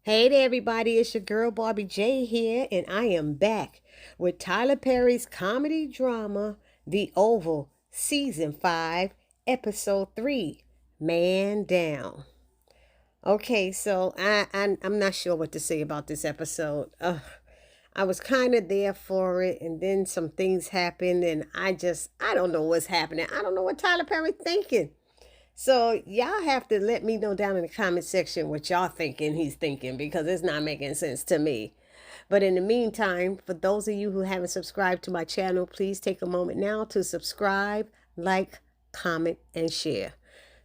Hey there, everybody. It's your girl Barbie J here, and I am back with Tyler Perry's comedy drama, The Oval, Season 5, Episode 3, Man Down. Okay, so I'm not sure what to say about this episode. I was kind of there for it, and then some things happened, and I don't know what's happening. I don't know what Tyler Perry thinking. So y'all have to let me know down in the comment section what y'all thinking he's thinking because it's not making sense to me. But in the meantime, for those of you who haven't subscribed to my channel, please take a moment now to subscribe, like, comment, and share.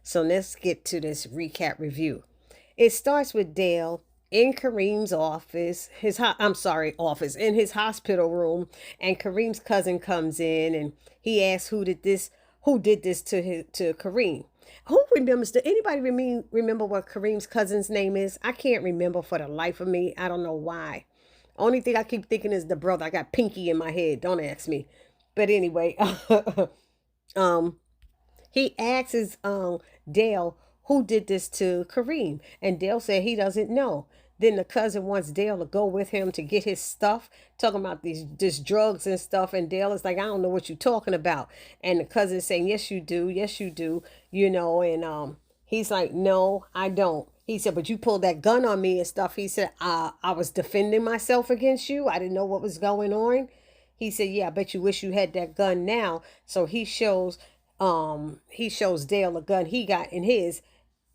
So let's get to this recap review. It starts with Dale in Kareem's office, office in his hospital room, and Kareem's cousin comes in and he asks who did this to Kareem. Who remembers? Did anybody remember what Kareem's cousin's name is? I can't remember for the life of me. I don't know why. Only thing I keep thinking is the brother. I got Pinky in my head. Don't ask me. But anyway, um, he asks Dale who did this to Kareem, and Dale said he doesn't know. Then the cousin wants Dale to go with him to get his stuff, talking about this drugs and stuff. And Dale is like, I don't know what you're talking about. And the cousin is saying, yes, you do. Yes, you do. And he's like, no, I don't. He said, but you pulled that gun on me and stuff. He said, I was defending myself against you. I didn't know what was going on. He said, yeah, I bet you wish you had that gun now. So he shows Dale a gun he got in his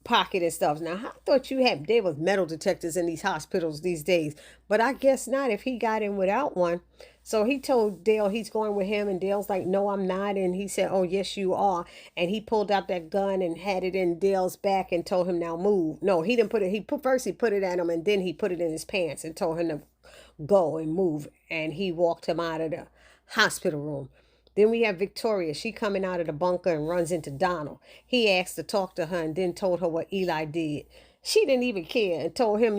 pocket and stuff. Now, I thought there was metal detectors in these hospitals these days, but I guess not if he got in without one. So he told Dale he's going with him, and Dale's like, no, I'm not. And he said, oh, yes, you are. And he pulled out that gun and had it in Dale's back and told him, now move. No, he didn't put it. First he put it at him, and then he put it in his pants and told him to go and move. And he walked him out of the hospital room. Then we have Victoria. She coming out of the bunker and runs into Donald. He asked to talk to her and then told her what Eli did. She didn't even care and told him,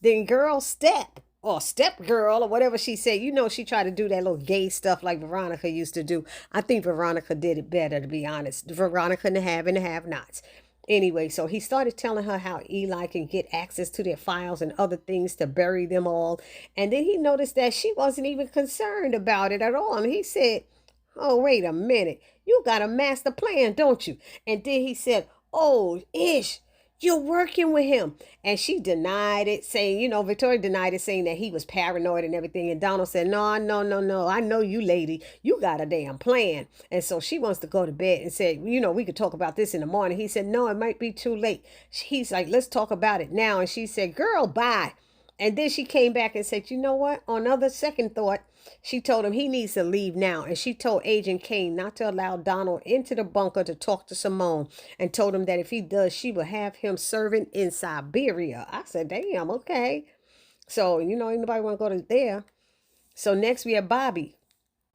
then girl step or step girl or whatever she said. She tried to do that little gay stuff like Veronica used to do. I think Veronica did it better, to be honest. Veronica and the have-nots. Anyway, so he started telling her how Eli can get access to their files and other things to bury them all. And then he noticed that she wasn't even concerned about it at all. And he said, oh, wait a minute. You got a master plan, don't you? And then he said, oh, Ish, you're working with him. And she denied it, saying, Victoria denied it, saying that he was paranoid and everything. And Donald said, no, no, no, no. I know you, lady. You got a damn plan. And so she wants to go to bed and said, we could talk about this in the morning. He said, no, it might be too late. He's like, let's talk about it now. And she said, girl, bye. And then she came back and said, you know what? On another second thought, she told him he needs to leave now. And she told Agent Kane not to allow Donald into the bunker to talk to Simone and told him that if he does, she will have him serving in Siberia. I said, damn, okay. So, anybody want to go to there. So next we have Bobby.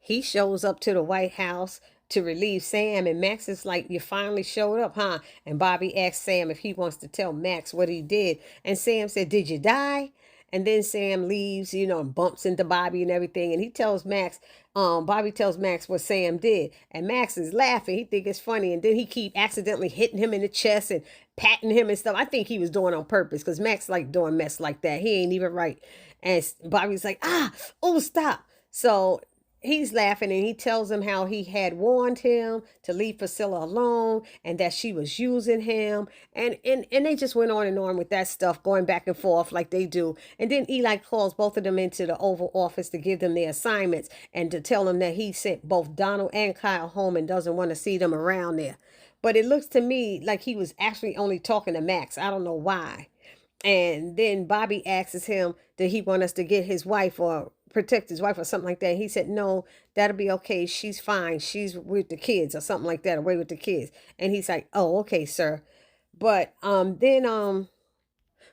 He shows up to the White House to relieve Sam, and Max is like, you finally showed up, huh? And Bobby asked Sam if he wants to tell Max what he did. And Sam said, did you die? And then Sam leaves, and bumps into Bobby and everything. And he tells Max, Bobby tells Max what Sam did. And Max is laughing. He think it's funny. And then he keep accidentally hitting him in the chest and patting him and stuff. I think he was doing on purpose because Max like doing mess like that. He ain't even right. And Bobby's like, oh, stop. So he's laughing and he tells him how he had warned him to leave Priscilla alone and that she was using him. And they just went on and on with that stuff, going back and forth like they do. And then Eli calls both of them into the Oval Office to give them their assignments and to tell them that he sent both Donald and Kyle home and doesn't want to see them around there. But it looks to me like he was actually only talking to Max. I don't know why. And then Bobby asks him, did he want us to get his wife or protect his wife or something like that? He said, no, that'll be okay. She's fine. She's with the kids or something like that, away with the kids. And he's like, oh, okay, sir. But then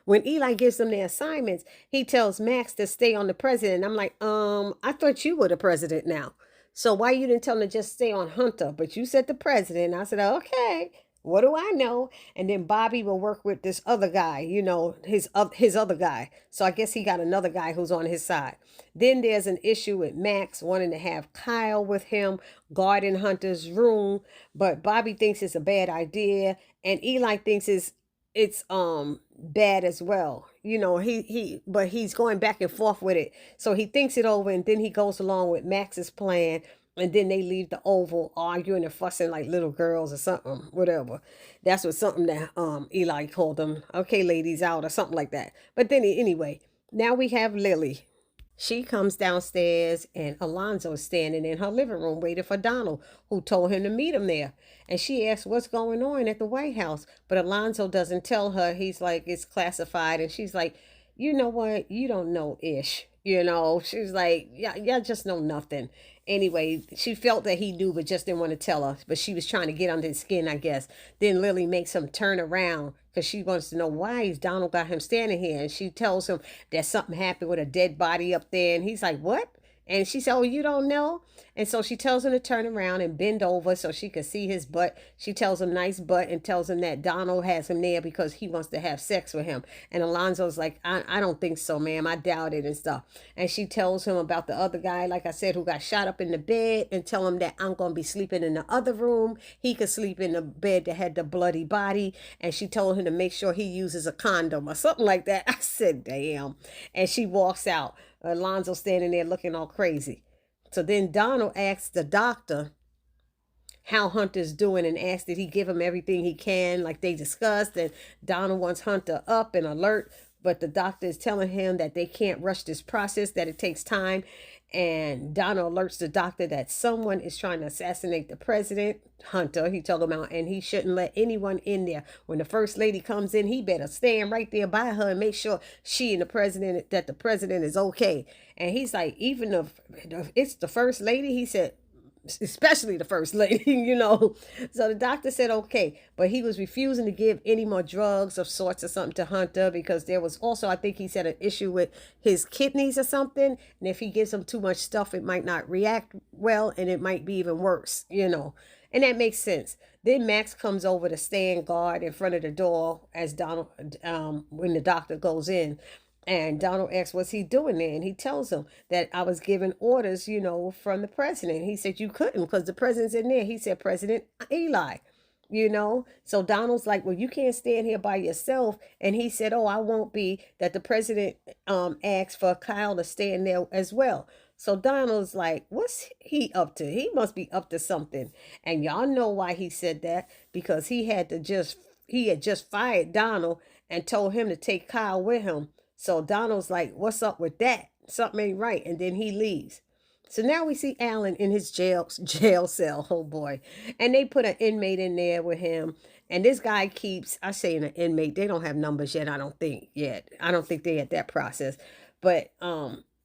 when Eli gives them their assignments, he tells Max to stay on the president. I'm like, I thought you were the president now. So why you didn't tell him to just stay on Hunter? But you said the president. I said, okay. What do I know? And then Bobby will work with this other guy, his other guy. So I guess he got another guy who's on his side. Then there's an issue with Max wanting to have Kyle with him guarding Hunter's room, but Bobby thinks it's a bad idea, and Eli thinks it's bad as well. but he's going back and forth with it. So he thinks it over, and then he goes along with Max's plan. And then they leave the Oval arguing and fussing like little girls or something, whatever. That's what something that Eli called them. Okay, ladies, out or something like that. But then anyway, now we have Lily. She comes downstairs, and Alonzo is standing in her living room waiting for Donald, who told him to meet him there. And she asks what's going on at the White House. But Alonzo doesn't tell her. He's like, it's classified. And she's like, you know what? You don't know Ish. She's like, yeah, y'all just know nothing. Anyway, she felt that he knew, but just didn't want to tell her. But she was trying to get under his skin, I guess. Then Lily makes him turn around because she wants to know why is Donald got him standing here. And she tells him that something happened with a dead body up there. And he's like, what? And she said, oh, you don't know? And so she tells him to turn around and bend over so she can see his butt. She tells him nice butt and tells him that Donald has him there because he wants to have sex with him. And Alonzo's like, I don't think so, ma'am. I doubt it and stuff. And she tells him about the other guy, like I said, who got shot up in the bed, and tell him that I'm going to be sleeping in the other room. He could sleep in the bed that had the bloody body. And she told him to make sure he uses a condom or something like that. I said, damn. And she walks out. Alonzo standing there looking all crazy. So then Donald asks the doctor how Hunter's doing and asks did he give him everything he can like they discussed. And Donald wants Hunter up and alert, but the doctor is telling him that they can't rush this process, that it takes time. And Donald alerts the doctor that someone is trying to assassinate the president, Hunter. He told him out, and he shouldn't let anyone in there. When the first lady comes in, he better stand right there by her and make sure she and that the president is okay. And he's like, even if it's the first lady, he said, especially the first lady. So the doctor said okay, but he was refusing to give any more drugs of sorts or something to Hunter because there was also, I think he said, an issue with his kidneys or something, and if he gives him too much stuff it might not react well and it might be even worse. And that makes sense. Then Max comes over to stand guard in front of the door as Donald when the doctor goes in. And Donald asks, what's he doing there? And he tells him that I was given orders, from the president. He said, you couldn't because the president's in there. He said, President Eli, So Donald's like, well, you can't stand here by yourself. And he said, oh, I won't be. That the president asked for Kyle to stand there as well. So Donald's like, what's he up to? He must be up to something. And y'all know why he said that, because he had just fired Donald and told him to take Kyle with him. So Donald's like, what's up with that? Something ain't right. And then he leaves. So now we see Alan in his jail cell. Oh boy. And they put an inmate in there with him. And this guy keeps, I say an inmate, they don't have numbers yet, I don't think yet. I don't think they at that process. But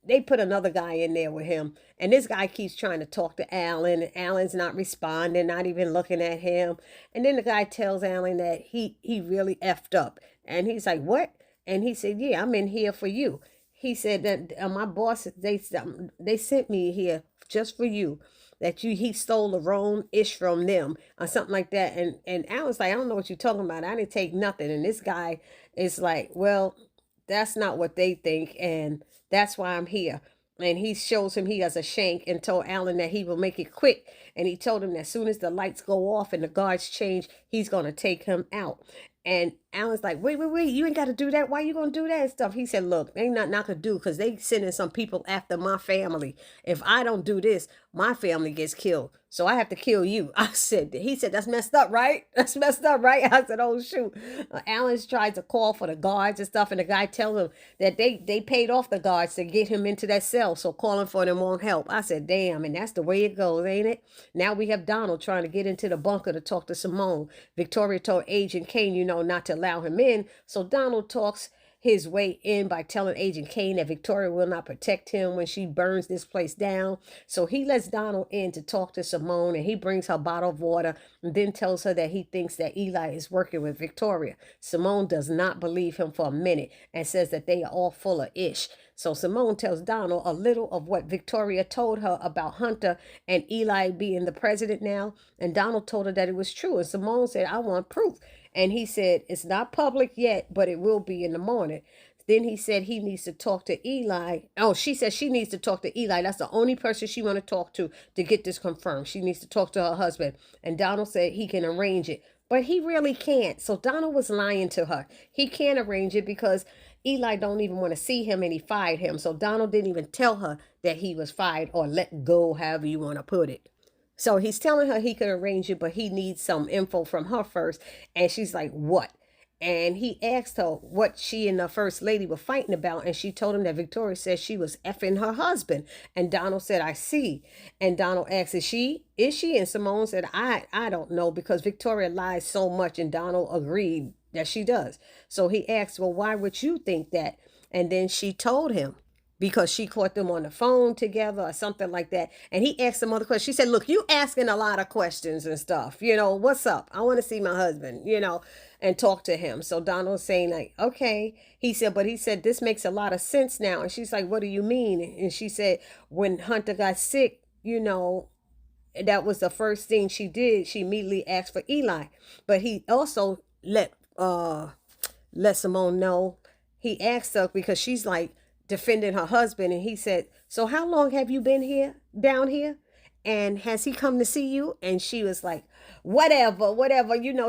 they put another guy in there with him. And this guy keeps trying to talk to Alan. And Alan's not responding, not even looking at him. And then the guy tells Alan that he really effed up. And he's like, what? And he said, yeah, I'm in here for you. He said that my boss, they sent me here just for you. That he stole the wrong ish from them or something like that. And Alan's like, I don't know what you're talking about. I didn't take nothing. And this guy is like, well, that's not what they think. And that's why I'm here. And he shows him he has a shank and told Alan that he will make it quick. And he told him that as soon as the lights go off and the guards change, he's going to take him out. And Alan's like, wait, you ain't got to do that. Why you going to do that and stuff? He said, look, ain't nothing I could do because they sending some people after my family. If I don't do this, my family gets killed. So I have to kill you. He said, that's messed up, right? That's messed up, right? I said, oh, shoot. Alan's tried to call for the guards and stuff. And the guy tells him that they paid off the guards to get him into that cell. So calling for them won't help. I said, damn. And that's the way it goes, ain't it? Now we have Donald trying to get into the bunker to talk to Simone. Victoria told Agent Kane, not to allow him in. So Donald talks his way in by telling Agent Kane that Victoria will not protect him when she burns this place down. So he lets Donald in to talk to Simone, and he brings her a bottle of water and then tells her that he thinks that Eli is working with Victoria. Simone does not believe him for a minute and says that they are all full of ish. So Simone tells Donald a little of what Victoria told her about Hunter and Eli being the president now. And Donald told her that it was true. And Simone said, I want proof. And he said, it's not public yet, but it will be in the morning. Then he said he needs to talk to Eli. Oh, she said she needs to talk to Eli. That's the only person she want to talk to get this confirmed. She needs to talk to her husband. And Donald said he can arrange it. But he really can't. So Donald was lying to her. He can't arrange it because Eli don't even want to see him and he fired him. So Donald didn't even tell her that he was fired or let go, however you want to put it. So he's telling her he could arrange it, but he needs some info from her first. And she's like, what? And he asked her what she and the first lady were fighting about. And she told him that Victoria said she was effing her husband. And Donald said, I see. And Donald asked, is she? Is she? And Simone said, I don't know, because Victoria lies so much. And Donald agreed that she does. So he asked, well, why would you think that? And then she told him, because she caught them on the phone together or something like that. And he asked some other questions. She said, look, you asking a lot of questions and stuff. What's up? I want to see my husband, and talk to him. So Donald's saying, like, okay. He said, this makes a lot of sense now. And she's like, what do you mean? And she said, when Hunter got sick, that was the first thing she did. She immediately asked for Eli. But he also let Simone know. He asked her because she's like defending her husband, and he said, so how long have you been down here? And has he come to see you? And she was like, whatever.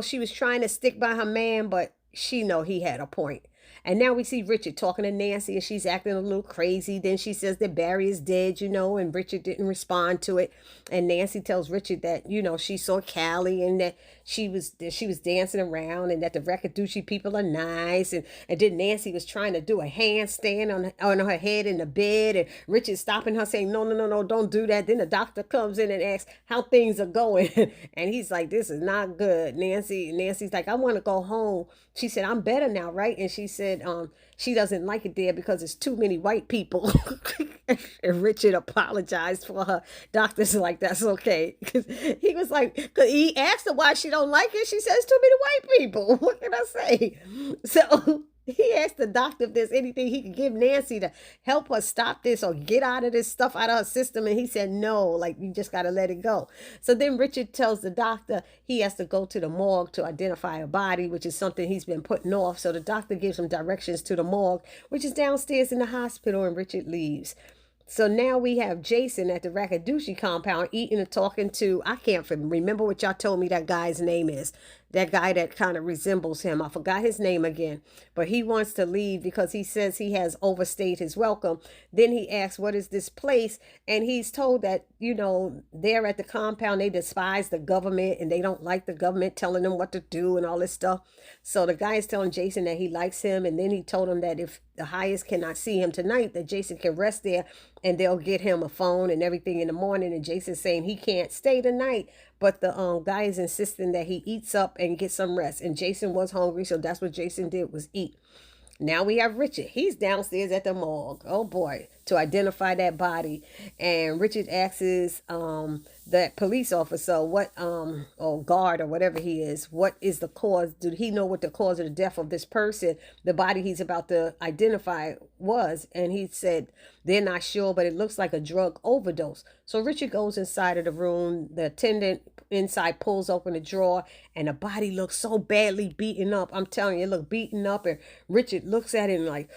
She was trying to stick by her man, but she know he had a point. And now we see Richard talking to Nancy, and she's acting a little crazy. Then she says that Barry is dead, and Richard didn't respond to it. And Nancy tells Richard that, she saw Callie and that she was dancing around, and that the Rakadushi people are nice. And then Nancy was trying to do a handstand on her head in the bed, and Richard stopping her saying, no, don't do that. Then the doctor comes in and asks how things are going. And he's like, this is not good. Nancy's like, I want to go home. She said, I'm better now, right? And she said, she doesn't like it there because it's too many white people. And Richard apologized for her. Doctor's like, that's okay. Cause he was like, cause he asked her why she don't like it. She says, too many white people. What can I say? So he asked the doctor if there's anything he could give Nancy to help her stop this or get out of this stuff out of her system. And he said, no, like, you just got to let it go. So then Richard tells the doctor he has to go to the morgue to identify a body, which is something he's been putting off. So the doctor gives him directions to the morgue, which is downstairs in the hospital, and Richard leaves. So now we have Jason at the Rakadushi compound eating and talking to, I can't remember what y'all told me that guy's name is. That guy that kind of resembles him. I forgot his name again. But he wants to leave because he says he has overstayed his welcome. Then he asks, what is this place? And he's told that, they're at the compound. They despise the government and they don't like the government telling them what to do and all this stuff. So the guy is telling Jason that he likes him. And then he told him that if the highest cannot see him tonight, that Jason can rest there and they'll get him a phone and everything in the morning. And Jason's saying he can't stay tonight. But the guy is insisting that he eats up and gets some rest. And Jason was hungry, so that's what Jason did, was eat. Now we have Richard. He's downstairs at the morgue. Oh boy, to identify that body. And Richard asks that police officer or guard or whatever he is, what is the cause? Did he know what the cause of the death of this person, the body he's about to identify, was? And he said they're not sure, but it looks like a drug overdose. So Richard goes inside of the room. The attendant inside pulls open the drawer, and the body looks so badly beaten up. I'm telling you, it looked beaten up. And Richard looks at it and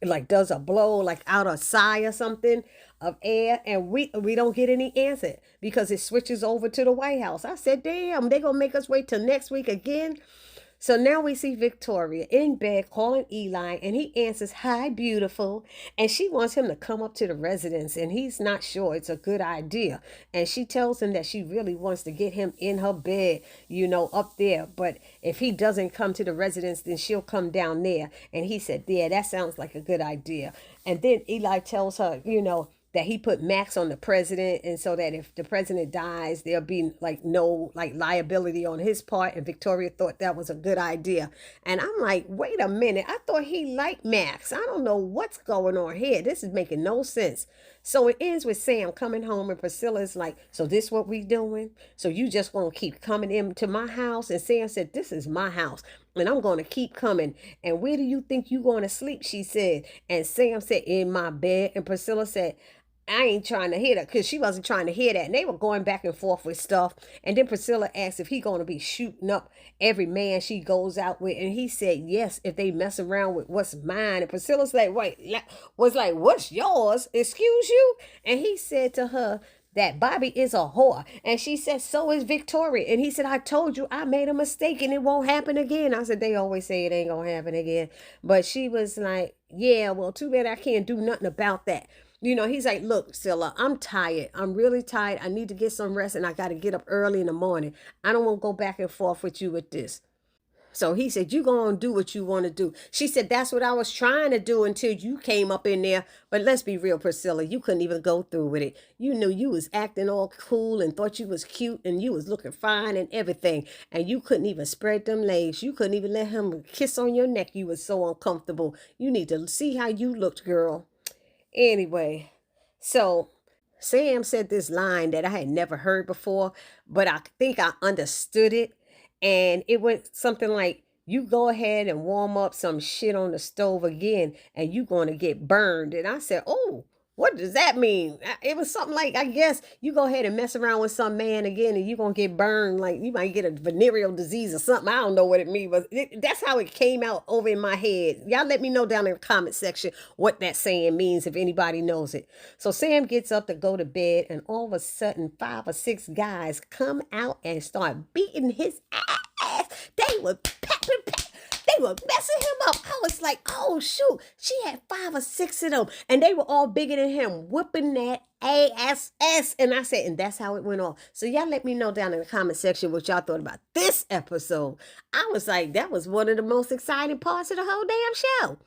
like does a blow, like out a sigh or something of air, and we don't get any answer because it switches over to the White House. I said, damn, they gonna make us wait till next week again. So now we see Victoria in bed calling Eli, and he answers, hi, beautiful. And she wants him to come up to the residence, and he's not sure it's a good idea. And she tells him that she really wants to get him in her bed, up there. But if he doesn't come to the residence, then she'll come down there. And he said, yeah, that sounds like a good idea. And then Eli tells her, that he put Max on the president, and so that if the president dies, there'll be no liability on his part. And Victoria thought that was a good idea. And I'm like, wait a minute, I thought he liked Max. I don't know what's going on here. This is making no sense. So it ends with Sam coming home, and Priscilla's like, so this what we doing? So you just gonna keep coming into my house? And Sam said, this is my house, and I'm going to keep coming. And where do you think you going to sleep? She said. And Sam said, in my bed. And Priscilla said, I ain't trying to hear that, because she wasn't trying to hear that. And they were going back and forth with stuff. And then Priscilla asked if he going to be shooting up every man she goes out with. And he said, yes, if they mess around with what's mine. And Priscilla's like, what's yours? Excuse you? And he said to her that Bobby is a whore. And she said, so is Victoria. And he said, I told you I made a mistake and it won't happen again. I said, they always say it ain't gonna happen again. But she was like, yeah, well, too bad I can't do nothing about that. He's like, look, Scylla, I'm tired. I'm really tired. I need to get some rest and I got to get up early in the morning. I don't want to go back and forth with you with this. So he said, you going to do what you want to do. She said, that's what I was trying to do until you came up in there. But let's be real, Priscilla, you couldn't even go through with it. You knew you was acting all cool and thought you was cute and you was looking fine and everything. And you couldn't even spread them legs. You couldn't even let him kiss on your neck. You was so uncomfortable. You need to see how you looked, girl. Anyway, so Sam said this line that I had never heard before, but I think I understood it. And it went something like, you go ahead and warm up some shit on the stove again, and you going to get burned. And I said, oh, what does that mean? It was something like, I guess you go ahead and mess around with some man again and you're going to get burned. Like you might get a venereal disease or something. I don't know what it means, but that's how it came out over in my head. Y'all let me know down in the comment section what that saying means if anybody knows it. So Sam gets up to go to bed and all of a sudden 5 or 6 guys come out and start beating his ass. They were they were messing him up. I was like, oh, shoot. She had 5 or 6 of them. And they were all bigger than him, whooping that ass. And I said, and that's how it went off. So y'all let me know down in the comment section what y'all thought about this episode. I was like, that was one of the most exciting parts of the whole damn show.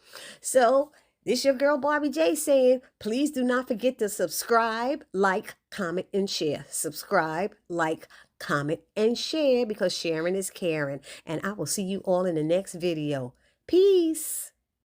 So this your girl Barbie J saying, please do not forget to subscribe, like, comment, and share. Subscribe, like, comment, and share because sharing is caring. And I will see you all in the next video. Peace.